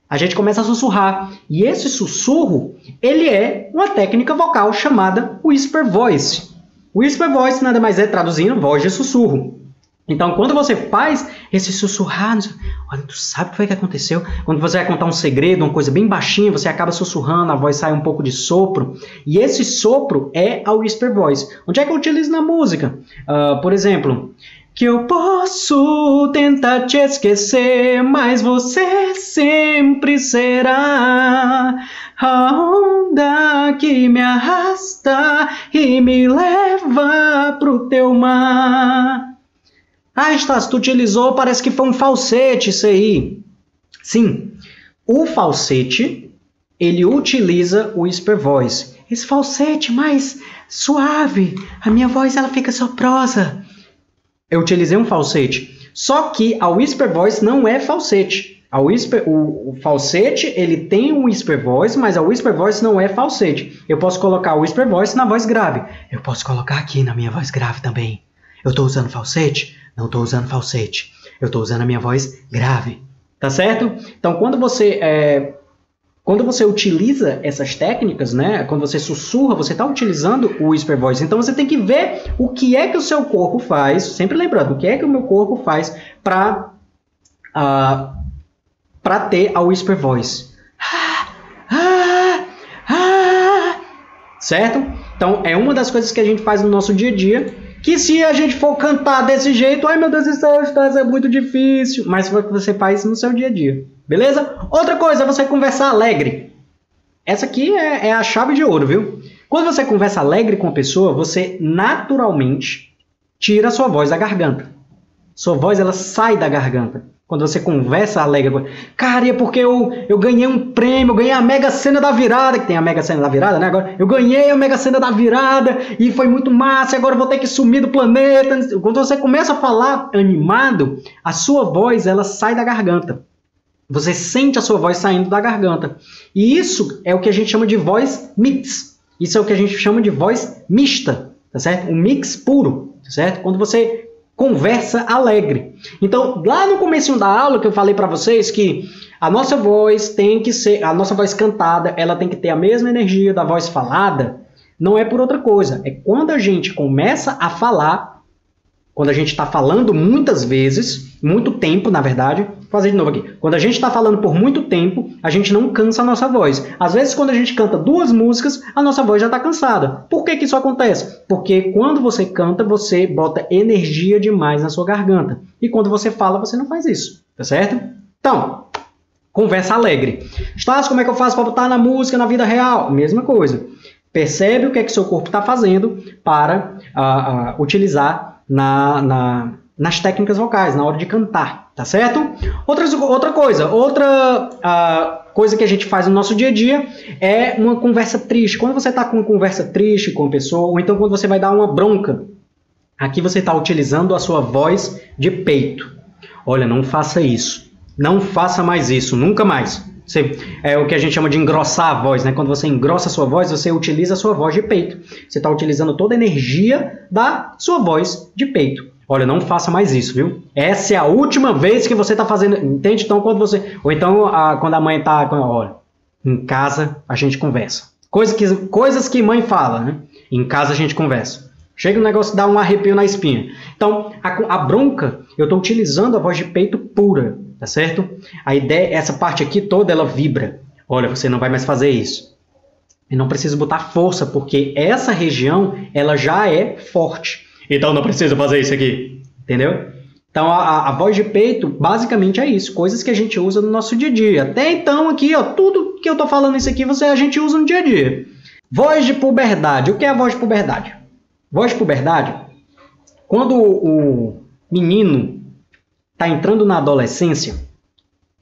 A gente começa a sussurrar. E esse sussurro, ele é uma técnica vocal chamada whisper voice. Whisper voice nada mais é, traduzindo, voz de sussurro. Então, quando você faz esse sussurrar, olha, tu sabe o que foi que aconteceu? Quando você vai contar um segredo, uma coisa bem baixinha, você acaba sussurrando, a voz sai um pouco de sopro. E esse sopro é a Whisper Voice. Onde é que eu utilizo na música? Por exemplo, que eu posso tentar te esquecer, mas você sempre será a onda que me arrasta e me leva pro teu mar. Ah, Estácio, tu utilizou, parece que foi um falsete isso aí. Sim, o falsete, ele utiliza o Whisper Voice. Esse falsete mais suave, a minha voz ela fica soprosa. Eu utilizei um falsete. Só que a Whisper Voice não é falsete. O falsete, ele tem um Whisper Voice, mas a Whisper Voice não é falsete. Eu posso colocar o Whisper Voice na voz grave. Eu posso colocar aqui na minha voz grave também. Eu estou usando falsete? Não estou usando falsete. Eu estou usando a minha voz grave. Tá certo? Então, quando você utiliza essas técnicas, né? Quando você sussurra, você está utilizando o Whisper Voice. Então, você tem que ver o que é que o seu corpo faz. Sempre lembrando, o que é que o meu corpo faz para ter a Whisper Voice. Certo? Então, é uma das coisas que a gente faz no nosso dia a dia. Que se a gente for cantar desse jeito, ai meu Deus do céu, é muito difícil. Mas foi o que você faz no seu dia a dia. Beleza? Outra coisa, você conversar alegre. Essa aqui é a chave de ouro, viu? Quando você conversa alegre com a pessoa, você naturalmente tira a sua voz da garganta. Sua voz, ela sai da garganta. Quando você conversa alegre. Cara, e é porque eu ganhei um prêmio, eu ganhei a Mega Sena da Virada, que tem a Mega Sena da Virada, né? Agora, eu ganhei a Mega Sena da Virada e foi muito massa, e agora eu vou ter que sumir do planeta. Quando você começa a falar animado, a sua voz, ela sai da garganta. Você sente a sua voz saindo da garganta. E isso é o que a gente chama de voz mix. Isso é o que a gente chama de voz mista, tá certo? Um mix puro, tá certo? Quando você conversa alegre. Então, lá no comecinho da aula que eu falei para vocês que a nossa voz tem que ser, a nossa voz cantada, ela tem que ter a mesma energia da voz falada, não é por outra coisa. É quando a gente começa a falar, quando a gente está falando muitas vezes, muito tempo, na verdade, vou fazer de novo aqui. Quando a gente está falando por muito tempo, a gente não cansa a nossa voz. Às vezes, quando a gente canta 2 músicas, a nossa voz já está cansada. Por que isso acontece? Porque quando você canta, você bota energia demais na sua garganta. E quando você fala, você não faz isso. Tá certo? Então, conversa alegre. Estácio, como é que eu faço para botar na música, na vida real? Mesma coisa. Percebe o que é que seu corpo está fazendo para utilizar nas técnicas vocais, na hora de cantar, tá certo? Outra coisa que a gente faz no nosso dia a dia é uma conversa triste. Quando você está com uma conversa triste com a pessoa, ou então quando você vai dar uma bronca, aqui você está utilizando a sua voz de peito. Olha, não faça isso. Não faça mais isso, nunca mais. É o que a gente chama de engrossar a voz, né? Quando você engrossa a sua voz, você utiliza a sua voz de peito. Você está utilizando toda a energia da sua voz de peito. Olha, não faça mais isso, viu? Essa é a última vez que você está fazendo... Entende? Então, quando você... Ou então, quando a mãe está... Olha, em casa a gente conversa. Coisas que mãe fala, né? Em casa a gente conversa. Chega o negócio, dá um arrepio na espinha. Então, a bronca, eu estou utilizando a voz de peito pura, tá certo? A ideia, essa parte aqui toda, ela vibra. Olha, você não vai mais fazer isso. E não precisa botar força, porque essa região, ela já é forte. Então, não precisa fazer isso aqui. Entendeu? Então, a voz de peito, basicamente é isso. Coisas que a gente usa no nosso dia a dia. Até então, aqui, ó, tudo que eu estou falando isso aqui, a gente usa no dia a dia. Voz de puberdade. O que é a voz de puberdade? Voz de puberdade, quando o menino está entrando na adolescência,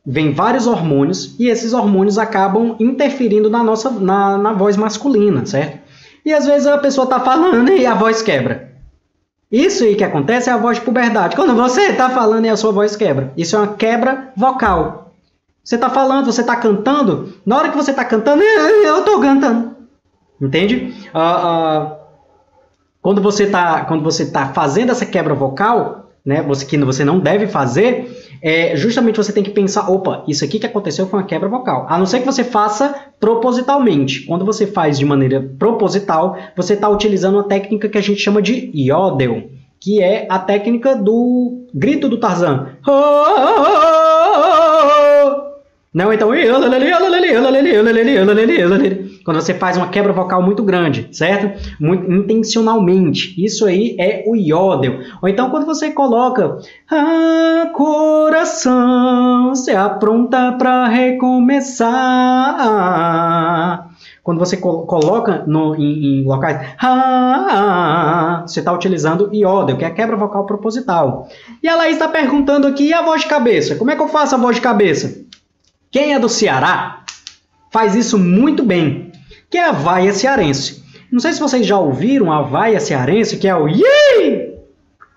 vem vários hormônios e esses hormônios acabam interferindo na voz masculina, certo? E às vezes a pessoa está falando e a voz quebra. Isso aí que acontece é a voz de puberdade. Quando você está falando e a sua voz quebra. Isso é uma quebra vocal. Você está falando, você está cantando, na hora que você está cantando, eu estou cantando. Entende? Quando você tá fazendo essa quebra vocal, né, que você não deve fazer, justamente você tem que pensar, opa, isso aqui que aconteceu foi uma quebra vocal. A não ser que você faça propositalmente. Quando você faz de maneira proposital, você está utilizando uma técnica que a gente chama de yodel, que é a técnica do grito do Tarzan. Não, então... Quando você faz uma quebra vocal muito grande, certo? Muito intencionalmente. Isso aí é o yodel. Ou então quando você coloca coração, se apronta para recomeçar. Quando você coloca em locais, você está utilizando yodel, que é a quebra vocal proposital. E a Laís está perguntando aqui, e a voz de cabeça? Como é que eu faço a voz de cabeça? Quem é do Ceará faz isso muito bem, que é a vaia cearense. Não sei se vocês já ouviram a vaia cearense, que é o Yi!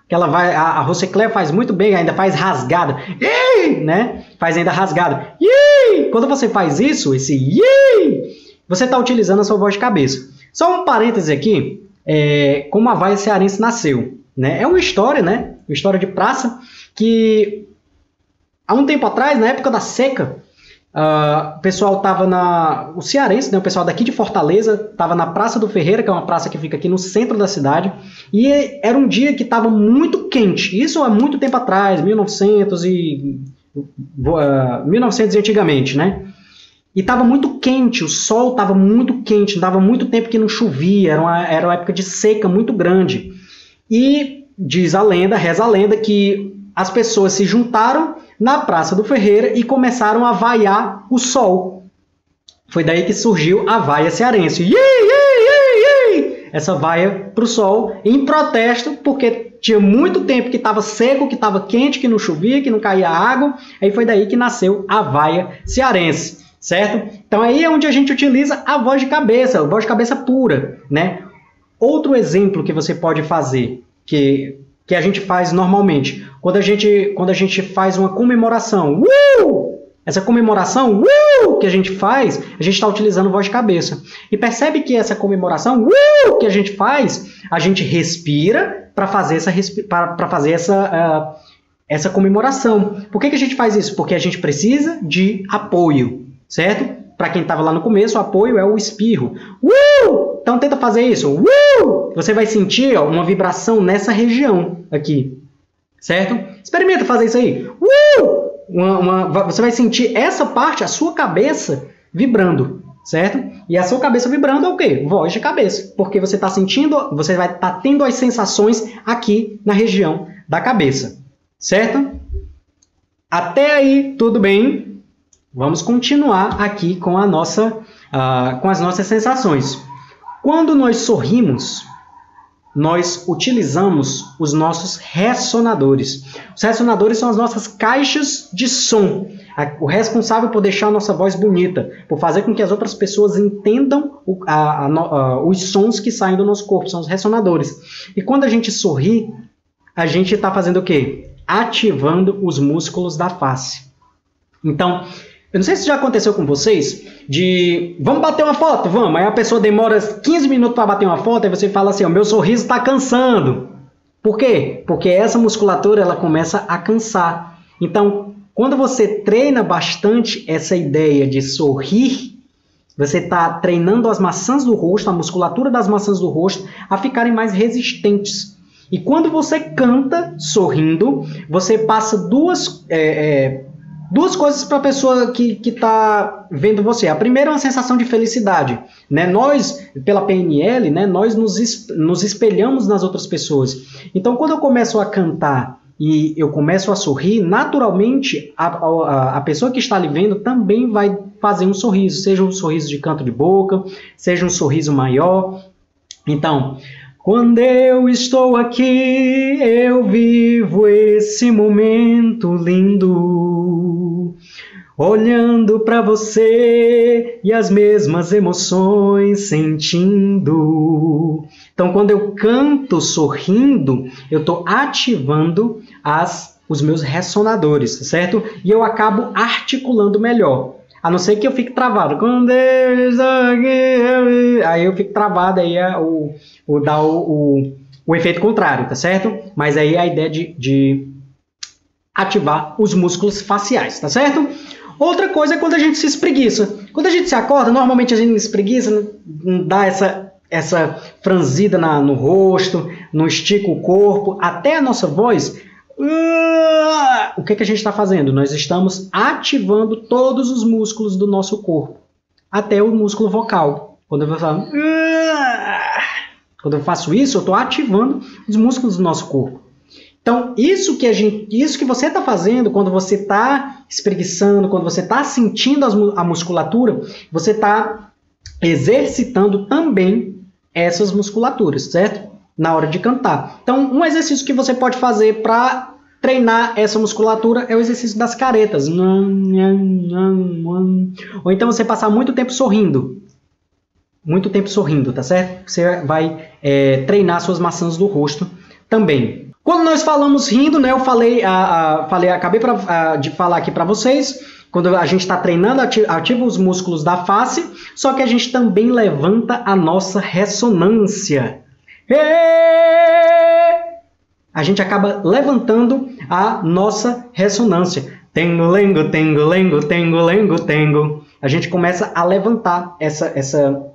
Que ela vai, a Rosicléia faz muito bem, ainda faz rasgada. Yi! Né? Faz ainda rasgada. Yi! Quando você faz isso, esse Yi, você está utilizando a sua voz de cabeça. Só um parêntese aqui, como a vaia cearense nasceu. Né? É uma história, né? Uma história de praça, que há um tempo atrás, na época da seca, o pessoal estava o cearense, né, o pessoal daqui de Fortaleza, estava na Praça do Ferreira, que é uma praça que fica aqui no centro da cidade, e era um dia que estava muito quente, isso há muito tempo atrás, 1900 e antigamente, né? E estava muito quente, o sol estava muito quente, dava muito tempo que não chovia, era uma época de seca muito grande. E diz a lenda, reza a lenda, que as pessoas se juntaram na Praça do Ferreira e começaram a vaiar o sol. Foi daí que surgiu a vaia cearense. Yi, yi, yi, yi! Essa vaia para o sol, em protesto, porque tinha muito tempo que estava seco, que estava quente, que não chovia, que não caía água. Aí foi daí que nasceu a vaia cearense, certo? Então aí é onde a gente utiliza a voz de cabeça pura, né? Outro exemplo que você pode fazer, que a gente faz normalmente, quando a gente faz uma comemoração, essa comemoração que a gente faz, a gente está utilizando voz de cabeça. E percebe que essa comemoração que a gente faz, a gente respira para fazer essa comemoração. Por que a gente faz isso? Porque a gente precisa de apoio, certo? Para quem estava lá no começo, o apoio é o espirro. Então tenta fazer isso. Você vai sentir uma vibração nessa região aqui, certo? Experimenta fazer isso aí. Você vai sentir essa parte, a sua cabeça, vibrando, certo? E a sua cabeça vibrando é o quê? Voz de cabeça. Porque você está sentindo, você vai estar tendo as sensações aqui na região da cabeça, certo? Até aí, tudo bem? Vamos continuar aqui com as nossas sensações. Quando nós sorrimos, nós utilizamos os nossos ressonadores. Os ressonadores são as nossas caixas de som. O responsável por deixar a nossa voz bonita, por fazer com que as outras pessoas entendam os sons que saem do nosso corpo, são os ressonadores. E quando a gente sorri, a gente está fazendo o quê? Ativando os músculos da face. Então, eu não sei se já aconteceu com vocês, vamos bater uma foto? Vamos. Aí a pessoa demora 15 minutos para bater uma foto, aí você fala assim, meu sorriso está cansando. Por quê? Porque essa musculatura ela começa a cansar. Então, quando você treina bastante essa ideia de sorrir, você está treinando as maçãs do rosto, a musculatura das maçãs do rosto, a ficarem mais resistentes. E quando você canta sorrindo, você passa duas coisas para a pessoa que está vendo você. A primeira é uma sensação de felicidade. Né? Nós, pela PNL, né, nós nos espelhamos nas outras pessoas. Então, quando eu começo a cantar e eu começo a sorrir, naturalmente a pessoa que está ali vendo também vai fazer um sorriso. Seja um sorriso de canto de boca, seja um sorriso maior. Então, quando eu estou aqui, eu vivo esse momento lindo, olhando para você e as mesmas emoções sentindo. Então, quando eu canto sorrindo, eu estou ativando os meus ressonadores, certo? E eu acabo articulando melhor. A não ser que eu fique travado. Aí eu fico travado, aí dá o efeito contrário, tá certo? Mas aí a ideia de ativar os músculos faciais, tá certo? Outra coisa é quando a gente se espreguiça. Quando a gente se acorda, normalmente a gente espreguiça, dá essa franzida no rosto, não estica o corpo, até a nossa voz. O que a gente está fazendo? Nós estamos ativando todos os músculos do nosso corpo, até o músculo vocal. Quando eu faço isso, eu estou ativando os músculos do nosso corpo. Então, isso que você está fazendo quando você está espreguiçando, quando você está sentindo a musculatura, você está exercitando também essas musculaturas, certo? Na hora de cantar. Então, um exercício que você pode fazer para treinar essa musculatura é o exercício das caretas. Ou então você passar muito tempo sorrindo. Muito tempo sorrindo, tá certo? Você vai treinar suas maçãs do rosto também. Quando nós falamos rindo, né, eu acabei de falar aqui para vocês, quando a gente está treinando, ativa os músculos da face, só que a gente também levanta a nossa ressonância. A gente acaba levantando a nossa ressonância. Tengo, lengo, tengo, lengo, tengo, lengo, tengo. A gente começa a levantar essa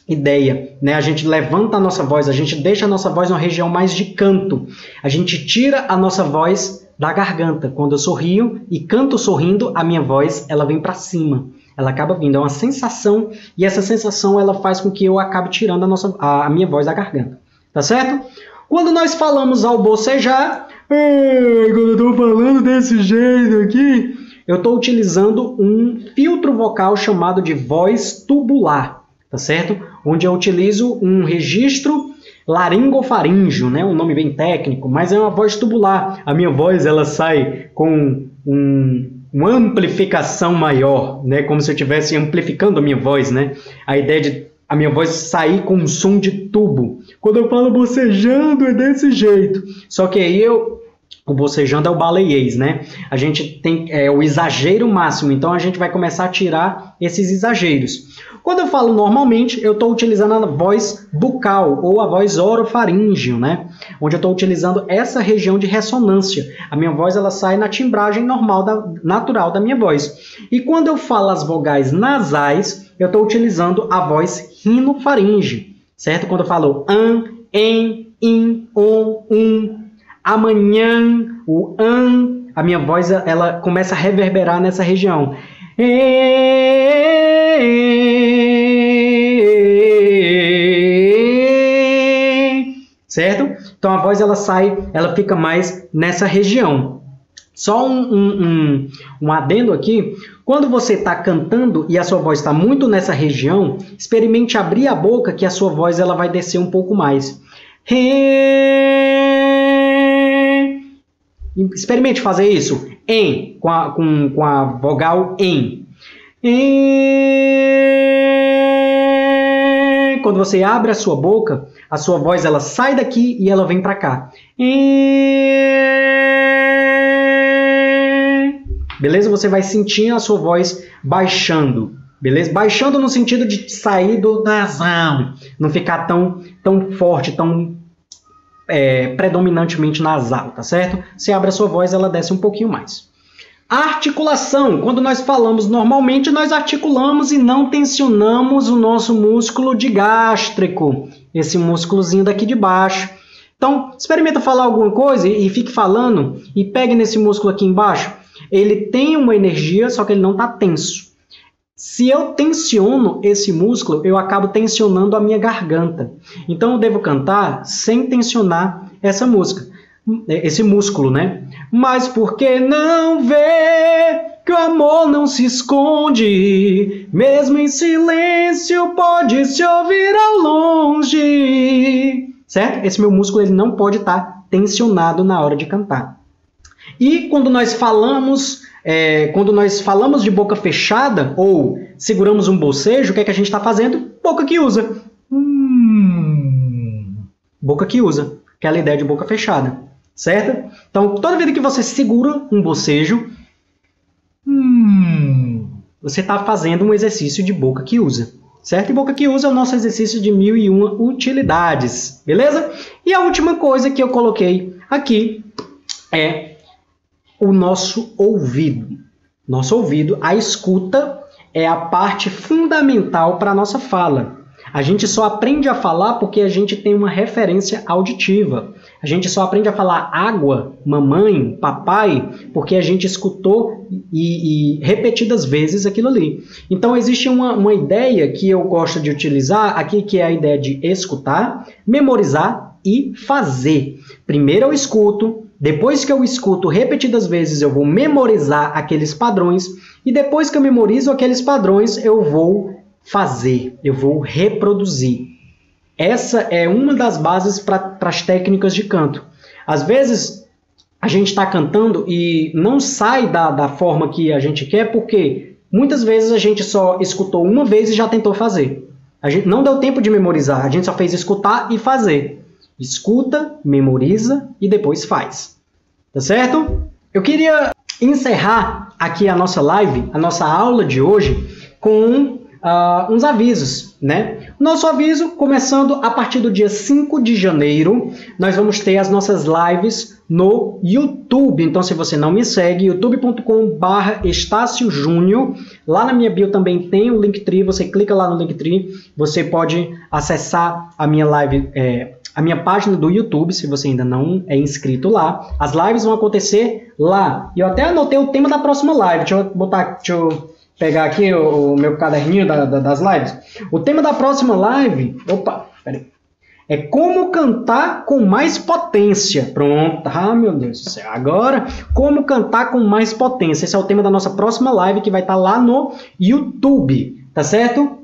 ideia, né? A gente levanta a nossa voz, a gente deixa a nossa voz numa região mais de canto. A gente tira a nossa voz da garganta. Quando eu sorrio e canto sorrindo, a minha voz ela vem para cima. Ela acaba vindo, é uma sensação, e essa sensação ela faz com que eu acabe tirando a minha voz da garganta. Tá certo? Quando nós falamos ao bocejar, quando eu estou falando desse jeito aqui, eu estou utilizando um filtro vocal chamado de voz tubular. Tá certo? Onde eu utilizo um registro laringofaríngeo, né? Um nome bem técnico, mas é uma voz tubular. A minha voz ela sai com uma amplificação maior, né? Como se eu estivesse amplificando a minha voz, né? A ideia de a minha voz sair com um som de tubo. Quando eu falo bocejando é desse jeito. Só que aí o bocejando é o baleiês, né? A gente tem o exagero máximo, então a gente vai começar a tirar esses exageros. Quando eu falo normalmente, eu estou utilizando a voz bucal ou a voz orofaríngeo, né? Onde eu estou utilizando essa região de ressonância. A minha voz ela sai na timbragem natural da minha voz. E quando eu falo as vogais nasais, eu estou utilizando a voz rinofaríngea, certo? Quando eu falo an, em, in, on, amanhã, o an, a minha voz ela começa a reverberar nessa região. Certo? Então a voz ela fica mais nessa região. Só um adendo aqui, quando você está cantando e a sua voz está muito nessa região, experimente abrir a boca que a sua voz ela vai descer um pouco mais. Experimente fazer isso com a vogal em. Quando você abre a sua boca, a sua voz ela sai daqui e ela vem para cá. Beleza? Você vai sentir a sua voz baixando. Beleza? Baixando no sentido de sair do nasal. Não ficar tão forte, tão predominantemente nasal, tá certo? Você abre a sua voz, ela desce um pouquinho mais. Articulação. Quando nós falamos normalmente, nós articulamos e não tensionamos o nosso músculo digástrico. Esse músculozinho daqui de baixo. Então, experimenta falar alguma coisa e fique falando e pegue nesse músculo aqui embaixo. Ele tem uma energia, só que ele não está tenso. Se eu tensiono esse músculo, eu acabo tensionando a minha garganta. Então, eu devo cantar sem tensionar esse músculo, né? Mas por que não ver que o amor não se esconde? Mesmo em silêncio pode se ouvir ao longe. Certo? Esse meu músculo ele não pode estar tensionado na hora de cantar. E quando nós falamos de boca fechada ou seguramos um bocejo, o que é que a gente está fazendo? Boca que usa. Boca que usa. Aquela ideia de boca fechada. Certo? Então, toda vez que você segura um bocejo, você está fazendo um exercício de boca que usa. Certo? E boca que usa é o nosso exercício de 1001 utilidades. Beleza? E a última coisa que eu coloquei aqui é o nosso ouvido. Nosso ouvido, a escuta é a parte fundamental para a nossa fala. A gente só aprende a falar porque a gente tem uma referência auditiva. A gente só aprende a falar água, mamãe, papai, porque a gente escutou e repetidas vezes aquilo ali. Então existe uma ideia que eu gosto de utilizar aqui, que é a ideia de escutar, memorizar e fazer. Primeiro eu escuto, depois que eu escuto repetidas vezes eu vou memorizar aqueles padrões e depois que eu memorizo aqueles padrões eu vou fazer, eu vou reproduzir. Essa é uma das bases para as técnicas de canto. Às vezes, a gente está cantando e não sai da forma que a gente quer, porque muitas vezes a gente só escutou uma vez e já tentou fazer. A gente não deu tempo de memorizar, a gente só fez escutar e fazer. Escuta, memoriza e depois faz. Tá certo? Eu queria encerrar aqui a nossa live, a nossa aula de hoje, com uns avisos, né? Nosso aviso, começando a partir do dia 5 de janeiro, nós vamos ter as nossas lives no YouTube. Então, se você não me segue, youtube.com/Estácio Júnior. Lá na minha bio também tem o Linktree, você clica lá no Linktree, você pode acessar a minha live, a minha página do YouTube, se você ainda não é inscrito lá. As lives vão acontecer lá. E eu até anotei o tema da próxima live. Deixa eu pegar aqui o meu caderninho das lives. O tema da próxima live, é como cantar com mais potência. Pronto, meu Deus do céu. Agora, como cantar com mais potência. Esse é o tema da nossa próxima live, que vai estar lá no YouTube, tá certo?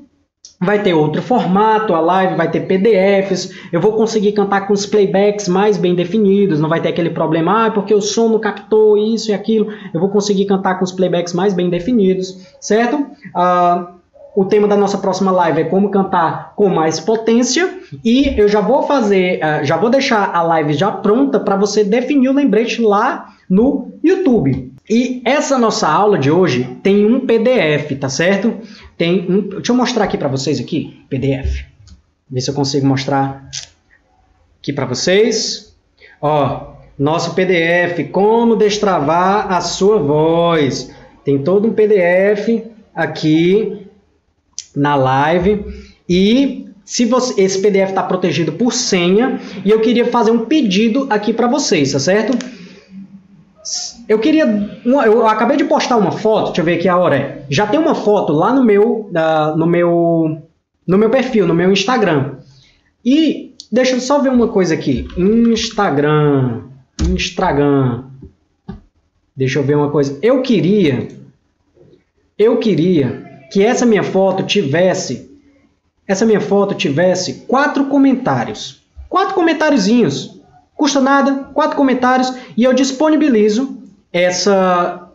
Vai ter outro formato, a live vai ter PDFs, eu vou conseguir cantar com os playbacks mais bem definidos, não vai ter aquele problema, porque o som não captou isso e aquilo, eu vou conseguir cantar com os playbacks mais bem definidos, certo? O tema da nossa próxima live é como cantar com mais potência e eu já vou já vou deixar a live já pronta para você definir o lembrete lá no YouTube. E essa nossa aula de hoje tem um PDF, tá certo? Deixa eu mostrar aqui para vocês aqui, PDF. Ver se eu consigo mostrar aqui para vocês. Ó, nosso PDF, como destravar a sua voz. Tem todo um PDF aqui na live e esse PDF está protegido por senha e eu queria fazer um pedido aqui para vocês, tá certo? Eu acabei de postar uma foto, deixa eu ver aqui a hora. Já tem uma foto lá no meu perfil, no meu Instagram. E deixa eu só ver uma coisa aqui. Instagram. Deixa eu ver uma coisa. Eu queria que essa minha foto tivesse 4 comentários. 4 comentáriozinhos. Custa nada, 4 comentários e eu disponibilizo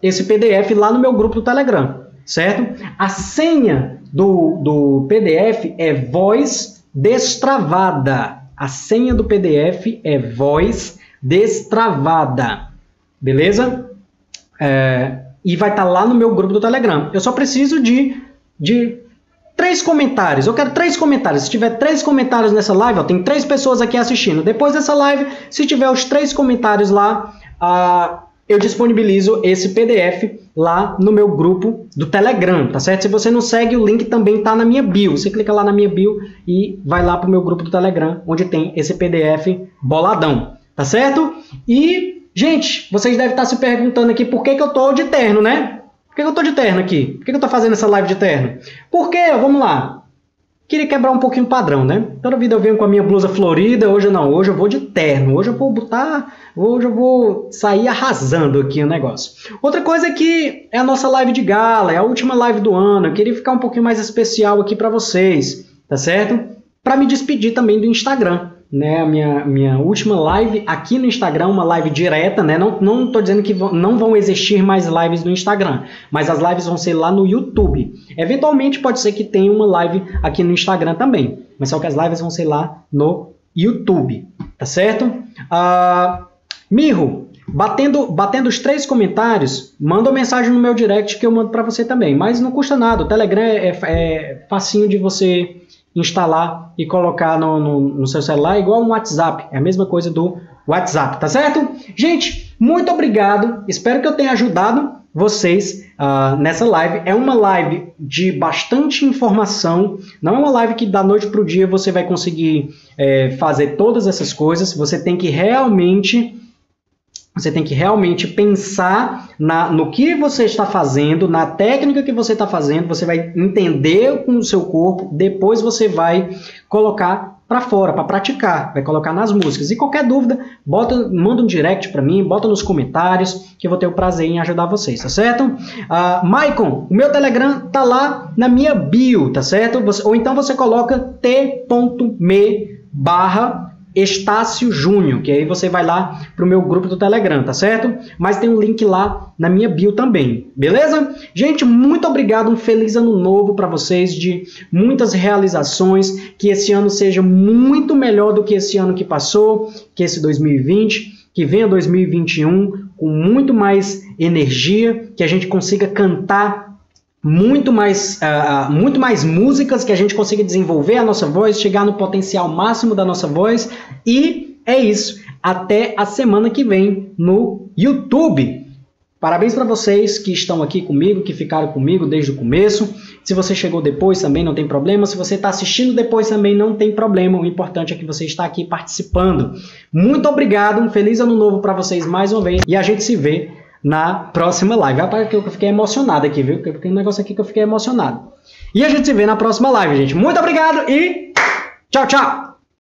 esse PDF lá no meu grupo do Telegram, certo? A senha do PDF é voz destravada. A senha do PDF é voz destravada, beleza? E vai estar lá no meu grupo do Telegram. Eu só preciso de 3 comentários, eu quero 3 comentários. Se tiver 3 comentários nessa live, ó, tem 3 pessoas aqui assistindo. Depois dessa live, se tiver os 3 comentários lá, eu disponibilizo esse PDF lá no meu grupo do Telegram, tá certo? Se você não segue, o link também está na minha bio. Você clica lá na minha bio e vai lá para o meu grupo do Telegram, onde tem esse PDF boladão, tá certo? E, gente, vocês devem estar se perguntando aqui por que eu tô de terno, né? Por que eu tô de terno aqui? Por que eu tô fazendo essa live de terno? Porque, vamos lá, queria quebrar um pouquinho o padrão, né? Toda vida eu venho com a minha blusa florida, hoje eu vou de terno, hoje eu vou sair arrasando aqui o negócio. Outra coisa é que é a nossa live de gala, é a última live do ano, eu queria ficar um pouquinho mais especial aqui para vocês, tá certo? Para me despedir também do Instagram. Né, a minha última live aqui no Instagram, uma live direta, né? Não estou dizendo que não vão existir mais lives no Instagram, mas as lives vão ser lá no YouTube. Eventualmente pode ser que tenha uma live aqui no Instagram também, mas só que as lives vão ser lá no YouTube, tá certo? Mirro, batendo os 3 comentários, manda uma mensagem no meu direct que eu mando para você também, mas não custa nada, o Telegram é facinho de você instalar e colocar no seu celular, igual um WhatsApp. É a mesma coisa do WhatsApp, tá certo? Gente, Muito obrigado, espero que eu tenha ajudado vocês nessa live. É uma live de bastante informação, não é uma live que da noite para o dia você vai conseguir fazer todas essas coisas. Você tem que realmente pensar no que você está fazendo, na técnica que você está fazendo. Você vai entender com o seu corpo, depois você vai colocar para fora, para praticar, vai colocar nas músicas. E qualquer dúvida, manda um direct para mim, bota nos comentários, que eu vou ter o prazer em ajudar vocês, tá certo? Maicon, o meu Telegram tá lá na minha bio, tá certo? Ou então você coloca t.me/Estácio Júnior, que aí você vai lá pro meu grupo do Telegram, tá certo? Mas tem um link lá na minha bio também, beleza? Gente, muito obrigado, um feliz ano novo para vocês, de muitas realizações, que esse ano seja muito melhor do que esse ano que passou, que esse 2020, que venha 2021 com muito mais energia, que a gente consiga cantar muito mais músicas, que a gente consiga desenvolver a nossa voz, chegar no potencial máximo da nossa voz. E é isso. Até a semana que vem no YouTube. Parabéns para vocês que estão aqui comigo, que ficaram comigo desde o começo. Se você chegou depois também não tem problema. Se você está assistindo depois também não tem problema. O importante é que você está aqui participando. Muito obrigado. Um feliz ano novo para vocês mais uma vez. E a gente se vê na próxima live. Rapaz, que eu fiquei emocionado aqui, viu? Tem um negócio aqui que eu fiquei emocionado. E a gente se vê na próxima live, gente. Muito obrigado e tchau, tchau!